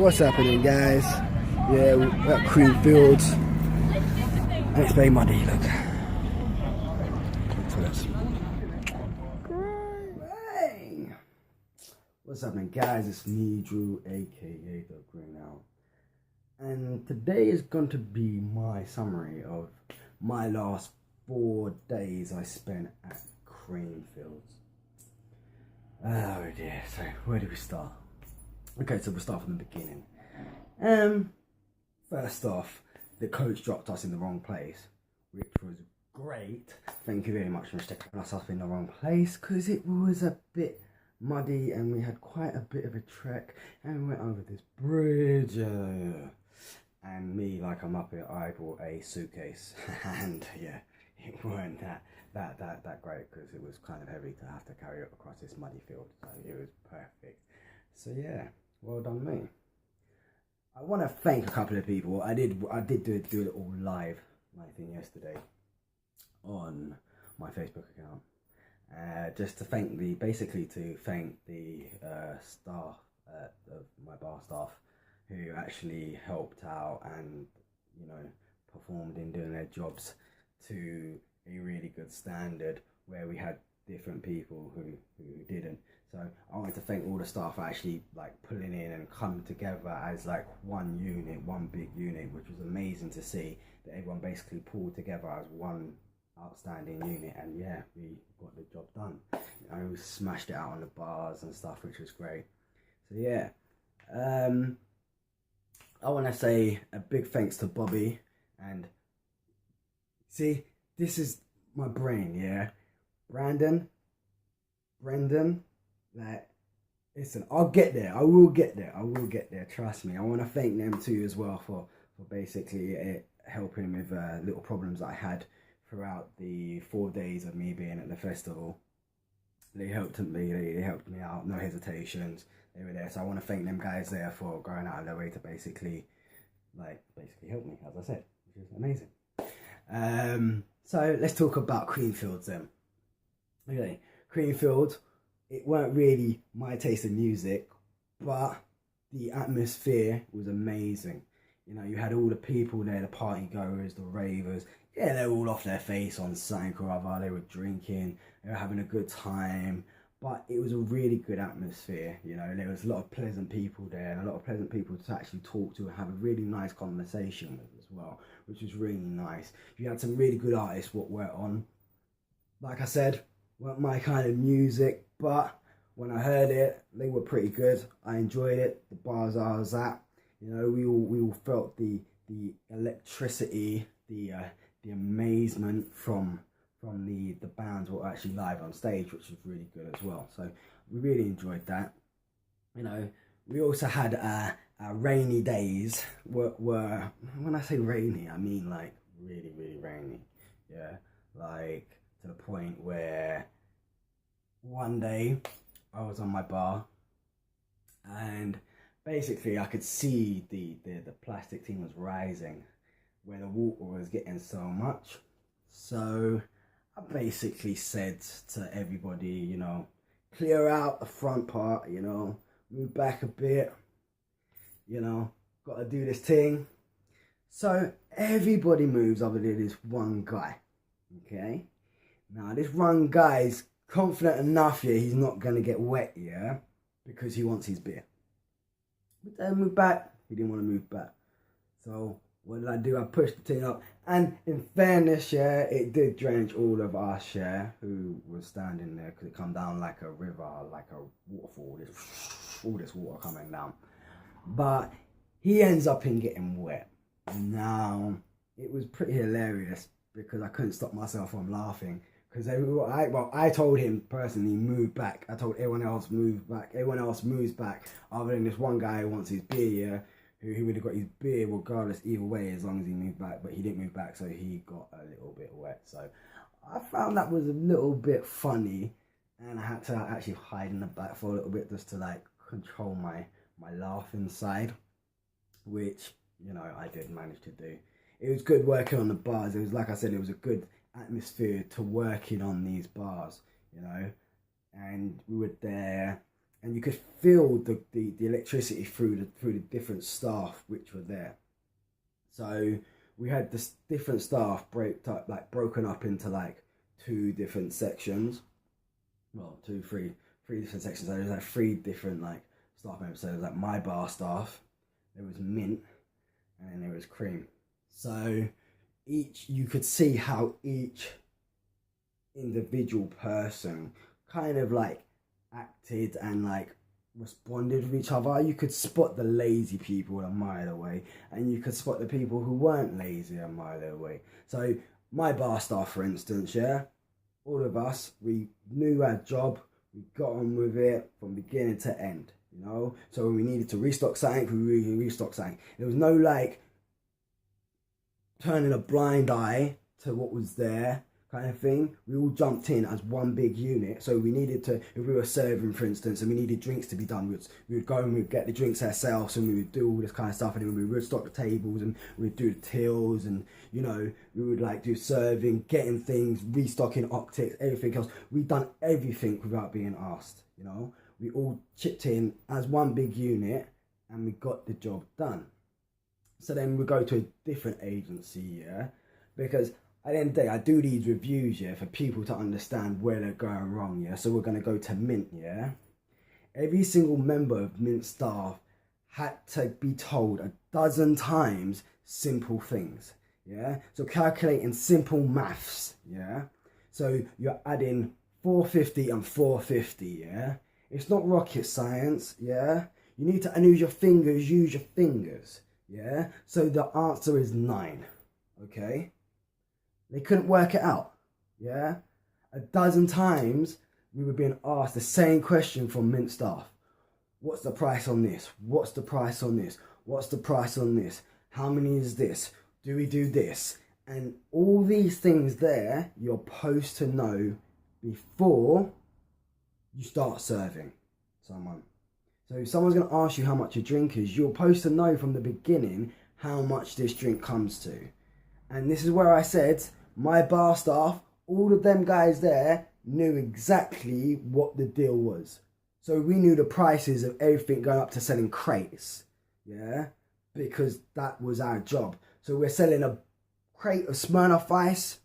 What's happening, guys? Yeah, we're at Creamfields and it's very muddy, look. So that's great. What's happening, guys? It's me, Drew, aka The Green Owl. And today is going to be my summary of my last 4 days I spent at Creamfields. Oh dear, so where do we start? Okay, so we'll start from the beginning. First off, the coach dropped us in the wrong place, which was great. Thank you very much for sticking us up in the wrong place, because it was a bit muddy and we had quite a bit of a trek, and we went over this bridge. And me, like I'm up here, I brought a suitcase, and yeah, it weren't that great, because it was kind of heavy to have to carry it across this muddy field. So it was perfect. So yeah, well done me. I want to thank a couple of people. I did do a little live thing yesterday on my Facebook account, just to thank basically to thank the staff of my bar staff who actually helped out and, you know, performed in doing their jobs to a really good standard, where we had different people who didn't. So I wanted to thank all the staff for actually like pulling in and coming together as like one unit, one big unit, which was amazing to see, that everyone basically pulled together as one outstanding unit. And yeah, we got the job done. You know, we smashed it out on the bars and stuff, which was great. So yeah, I want to say a big thanks to Bobby. And see, this is my brain, yeah. Brendan, like, listen, I'll get there. I will get there. Trust me. I want to thank them too as well for basically helping with little problems I had throughout the 4 days of me being at the festival. They helped me. They helped me out. No hesitations. They were there. So I want to thank them guys there for going out of their way to basically help me, as I said, which is amazing. So let's talk about Creamfields then. Okay, Creamfields, it weren't really my taste of music, but the atmosphere was amazing. You know, you had all the people there, the party goers, the ravers. Yeah, they were all off their face on something or other. They were drinking, they were having a good time. But it was a really good atmosphere. You know, there was a lot of pleasant people there, and a lot of pleasant people to actually talk to and have a really nice conversation with as well, which was really nice. You had some really good artists what were on. Like I said, weren't my kind of music, but when I heard it, they were pretty good. I enjoyed it. The bars I was at, you know, we all felt the electricity, the amazement from the bands were actually live on stage, which was really good as well. So we really enjoyed that. You know, we also had our rainy days. Were when I say rainy, I mean like really, really rainy. Yeah, like to the point where one day I was on my bar and basically I could see the plastic thing was rising, where the water was getting so much. So I basically said to everybody, you know, clear out the front part, you know, move back a bit, you know, got to do this thing. So everybody moves other than this one guy, okay? Now this one guy's confident enough here, he's not going to get wet, yeah, because he wants his beer. But then move back, he didn't want to move back. So what did I do? I pushed the thing up, and in fairness, yeah, it did drench all of us, yeah, who was standing there, because it come down like a river, like a waterfall, all this water coming down. But he ends up in getting wet. Now, it was pretty hilarious, because I couldn't stop myself from laughing, because I told him personally, move back. I told everyone else, move back. Everyone else moves back, other than this one guy who wants his beer, yeah, who would have got his beer regardless either way, as long as he moved back. But he didn't move back, so he got a little bit wet. So I found that was a little bit funny, and I had to actually hide in the back for a little bit, just to like control my laugh inside, which, you know, I did manage to do. It was good working on the bars. It was, like I said, it was a good atmosphere to working on these bars, you know. And we were there, and you could feel the electricity through the different staff which were there. So we had this different staff broken up into like 2 different sections. Well, three different sections. So there was like 3 different like staff members. So there was like my bar staff, there was mint, and then there was cream. So you could see how each individual person kind of like acted and like responded with each other. You could spot the lazy people a mile away, and you could spot the people who weren't lazy a mile away. So my bar staff, for instance, yeah, all of us, we knew our job, we got on with it from beginning to end, you know. So when we needed to restock something, we really restocked something. There was no like turning a blind eye to what was there kind of thing. We all jumped in as one big unit. So we needed to, if we were serving, for instance, and we needed drinks to be done, we would go and we'd get the drinks ourselves, and we would do all this kind of stuff, and then we would stock the tables, and we'd do the tills, and you know, we would like do serving, getting things, restocking optics, everything else. We'd done everything without being asked, you know. We all chipped in as one big unit, and we got the job done. So then we go to a different agency, yeah, because at the end of the day, I do these reviews, yeah, for people to understand where they're going wrong, yeah. So we're going to go to Mint, yeah. Every single member of Mint staff had to be told 12 times simple things, yeah. So calculating simple maths, yeah. So you're adding 450 and 450, yeah. It's not rocket science, yeah. You need to use your fingers, yeah. So the answer is 9, okay. They couldn't work it out, yeah? 12 times we were being asked the same question from Mint staff. What's the price on this? What's the price on this? What's the price on this? How many is this? Do we do this? And all these things there, you're supposed to know before you start serving someone. So if someone's going to ask you how much your drink is, you're supposed to know from the beginning how much this drink comes to. And this is where I said, my bar staff, all of them guys there knew exactly what the deal was. So we knew the prices of everything going up to selling crates, yeah? Because that was our job. So we're selling a crate of Smirnoff Ice,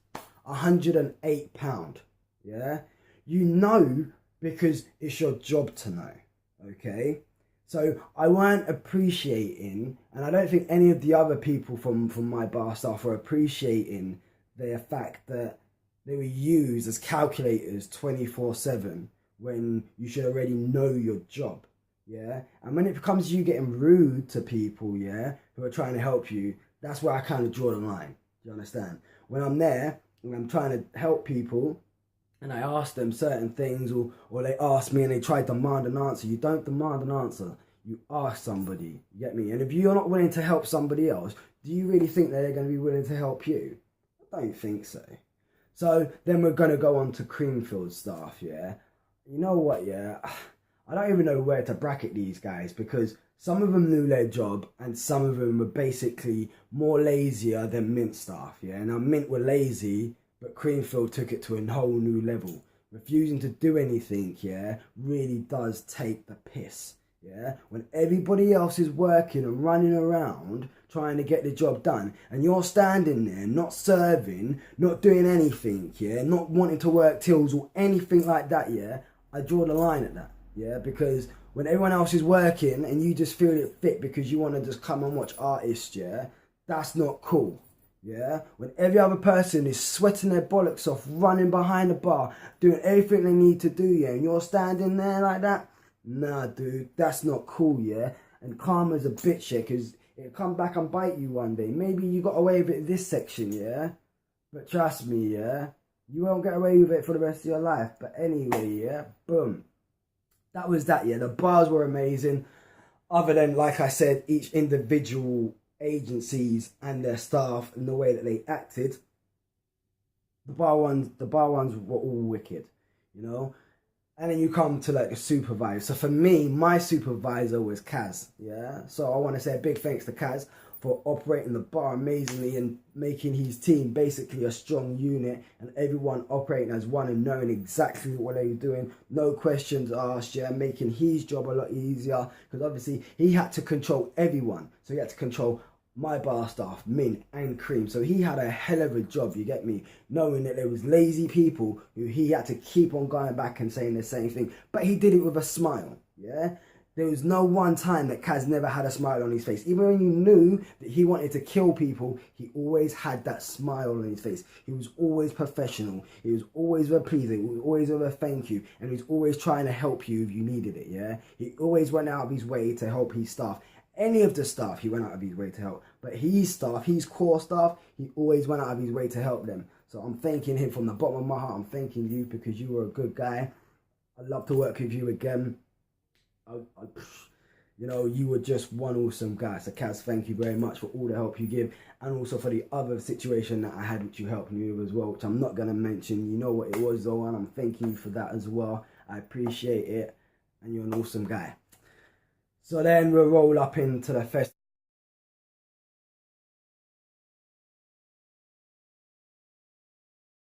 £108, yeah? You know because it's your job to know, okay? So I weren't appreciating, and I don't think any of the other people from my bar staff were appreciating the fact that they were used as calculators 24/7 when you should already know your job, yeah? And when it becomes you getting rude to people, yeah, who are trying to help you, that's where I kind of draw the line, do you understand? When I'm there and I'm trying to help people, and I ask them certain things, or they ask me and they try to demand an answer. You don't demand an answer. You ask somebody. You get me? And if you're not willing to help somebody else, do you really think that they're going to be willing to help you? I don't think so. So then we're going to go on to Creamfields staff, yeah? You know what, yeah? I don't even know where to bracket these guys, because some of them knew their job and some of them were basically more lazier than Mint staff, yeah? Now, Mint were lazy, but Creamfield took it to a whole new level. Refusing to do anything, yeah, really does take the piss, yeah? When everybody else is working and running around trying to get the job done, and you're standing there, not serving, not doing anything, yeah, not wanting to work tills or anything like that, yeah, I draw the line at that, yeah? Because when everyone else is working and you just feel it fit because you want to just come and watch artists, yeah, that's not cool. Yeah, when every other person is sweating their bollocks off, running behind the bar, doing everything they need to do, yeah, and you're standing there like that, nah, dude, that's not cool, yeah. And karma's a bitch, yeah, because it'll come back and bite you one day. Maybe you got away with it in this section, yeah, but trust me, yeah, you won't get away with it for the rest of your life. But anyway, yeah, boom, that was that, yeah. The bars were amazing. Other than, like I said, each individual agencies and their staff and the way that they acted, the bar ones were all wicked, you know. And then you come to like the supervisor. So for me, my supervisor was Kaz, yeah. So I want to say a big thanks to Kaz for operating the bar amazingly and making his team basically a strong unit and everyone operating as one and knowing exactly what they were doing. No questions asked, yeah, making his job a lot easier because obviously he had to control everyone. So he had to control my bar staff, Mint and Cream. So he had a hell of a job, you get me, knowing that there was lazy people who he had to keep on going back and saying the same thing. But he did it with a smile, yeah? There was no one time that Kaz never had a smile on his face. Even when you knew that he wanted to kill people, he always had that smile on his face. He was always professional. He was always very pleasing. He was always with a thank you. And he was always trying to help you if you needed it, yeah? He always went out of his way to help his staff. Any of the staff, he went out of his way to help. But his staff, his core staff, he always went out of his way to help them. So I'm thanking him from the bottom of my heart. I'm thanking you because you were a good guy. I'd love to work with you again. You know, you were just one awesome guy. So Kaz, thank you very much for all the help you give, and also for the other situation that I had which you helped me with as well, which I'm not going to mention. You know what it was though, and I'm thanking you for that as well. I appreciate it, and you're an awesome guy. So then we'll roll up into the festival.